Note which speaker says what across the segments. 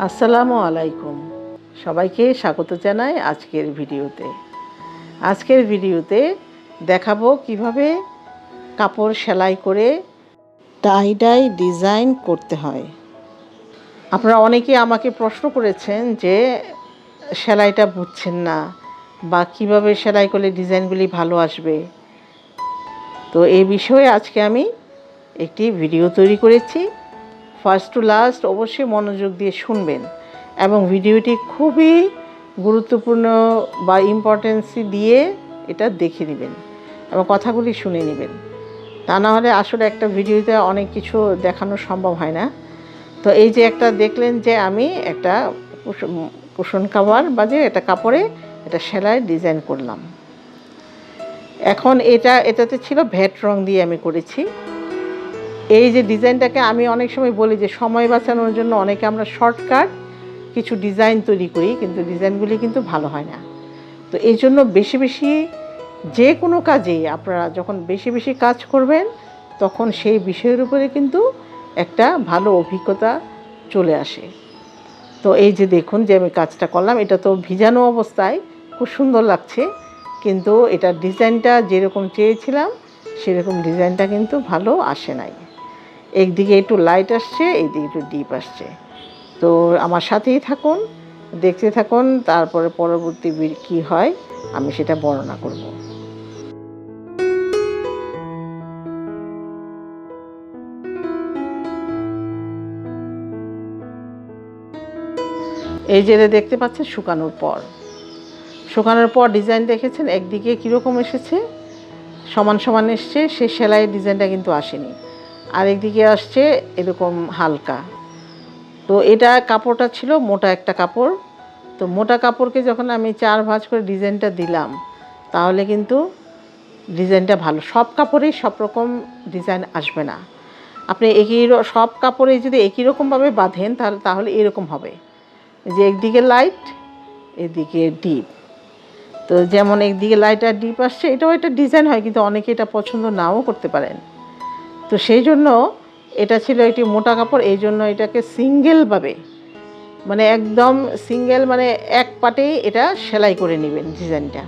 Speaker 1: আসসালামু আলাইকুম। সবাইকে স্বাগত জানাই আজকের ভিডিওতে দেখাবো কিভাবে কাপড় সেলাই করে টাই ডাই ডিজাইন করতে হয়। আপনারা অনেকে আমাকে প্রশ্ন করেছেন যে সেলাইটা বুঝছেন না বা কিভাবে সেলাই করলে ডিজাইনগুলি ভালো আসবে। তো এই বিষয়ে আজকে আমি একটি ভিডিও তৈরি করেছি। ফার্স্ট টু লাস্ট অবশ্যই মনোযোগ দিয়ে শুনবেন এবং ভিডিওটি খুবই গুরুত্বপূর্ণ বা ইম্পর্টেন্সি দিয়ে এটা দেখে নেবেন এবং কথাগুলি শুনে নেবেন। তা না হলে আসলে একটা ভিডিওতে অনেক কিছু দেখানো সম্ভব হয় না। তো এই যে একটা দেখলেন যে আমি একটা কুশন কাভার বা যে একটা কাপড়ে এটা সেলাই ডিজাইন করলাম। এখন এটাতে ছিল ভেট রং দিয়ে আমি করেছি। এই যে ডিজাইনটাকে আমি অনেক সময় বলি যে সময় বাঁচানোর জন্য অনেকে আমরা শর্টকাট কিছু ডিজাইন তৈরি করি, কিন্তু ডিজাইনগুলি কিন্তু ভালো হয় না। তো এই জন্য বেশি বেশি যে কোনো কাজেই আপনারা যখন বেশি বেশি কাজ করবেন তখন সেই বিষয়ের উপরে কিন্তু একটা ভালো অভিজ্ঞতা চলে আসে। তো এই যে দেখুন যে আমি কাজটা করলাম, এটা তো ভিজানো অবস্থায় খুব সুন্দর লাগছে, কিন্তু এটা ডিজাইনটা যেরকম চেয়েছিলাম সেরকম ডিজাইনটা কিন্তু ভালো আসে নাই। একদিকে একটু লাইট আসছে, এইদিকে একটু ডিপ আসছে। তো আমার সাথেই থাকুন, দেখতে থাকুন, তারপরে পরবর্তী কী হয় আমি সেটা বর্ণনা করব। এই যে দেখতে পাচ্ছেন শুকানোর পর ডিজাইন দেখেছেন, একদিকে কীরকম এসেছে, সমান সমান এসছে, সেই সেলাইয়ের ডিজাইনটা কিন্তু আসেনি। আর একদিকে আসছে এরকম হালকা। তো এটা কাপড়টা ছিল মোটা একটা কাপড়। তো মোটা কাপড়কে যখন আমি 4 ভাঁজ করে ডিজাইনটা দিলাম তাহলে কিন্তু ডিজাইনটা ভালো। সব কাপড়েই সব রকম ডিজাইন আসবে না। আপনি সব কাপড়ে যদি একই রকমভাবে বাঁধেন তাহলে এরকম হবে যে একদিকে লাইট এদিকে ডিপ। তো যেমন একদিকে লাইট আর ডিপ আসছে, এটাও একটা ডিজাইন হয়, কিন্তু অনেকে এটা পছন্দ নাও করতে পারেন। তো সেই জন্য এটা ছিল একটি মোটা কাপড়, এই জন্য এটাকে সিঙ্গেলভাবে মানে একদম সিঙ্গেল মানে এক পাটেই এটা সেলাই করে নেবেন ডিজাইনটা।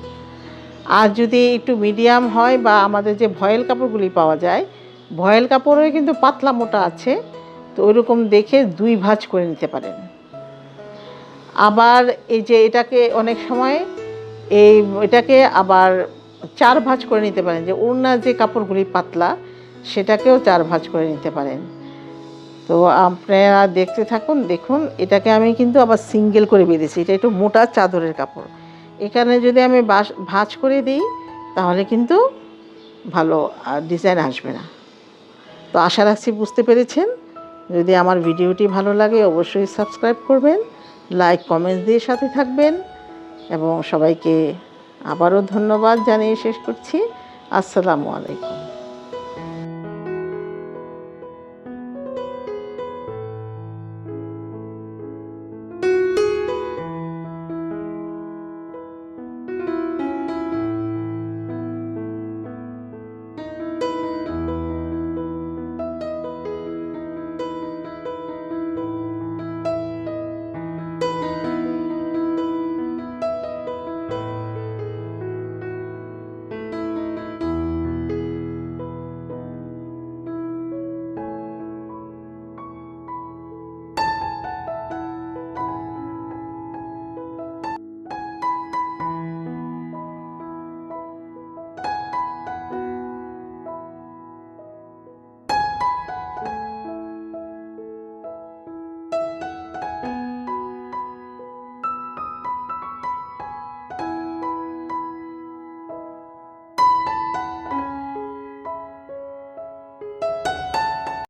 Speaker 1: আর যদি একটু মিডিয়াম হয় বা আমাদের যে ভয়েল কাপড়গুলি পাওয়া যায়, ভয়েল কাপড়ও কিন্তু পাতলা মোটা আছে, তো ওইরকম দেখে 2 ভাঁজ করে নিতে পারেন। আবার এই যে এটাকে অনেক সময় এটাকে আবার 4 ভাঁজ করে নিতে পারেন, যে ওড়নার যে কাপড়গুলি পাতলা সেটাকেও 4 ভাঁজ করে নিতে পারেন। তো আপনারা দেখতে থাকুন, দেখুন এটাকে আমি কিন্তু আবার সিঙ্গেল করে বেঁধেছি। এটা একটু মোটা চাদরের কাপড়, এখানে যদি আমি ভাঁজ করে দিই তাহলে কিন্তু ভালো ডিজাইন আসবে না। তো আশা রাখছি বুঝতে পেরেছেন। যদি আমার ভিডিওটি ভালো লাগে অবশ্যই সাবস্ক্রাইব করবেন, লাইক কমেন্টস দিয়ে সাথে থাকবেন এবং সবাইকে আবারও ধন্যবাদ জানিয়ে শেষ করছি। আসসালামু আলাইকুম।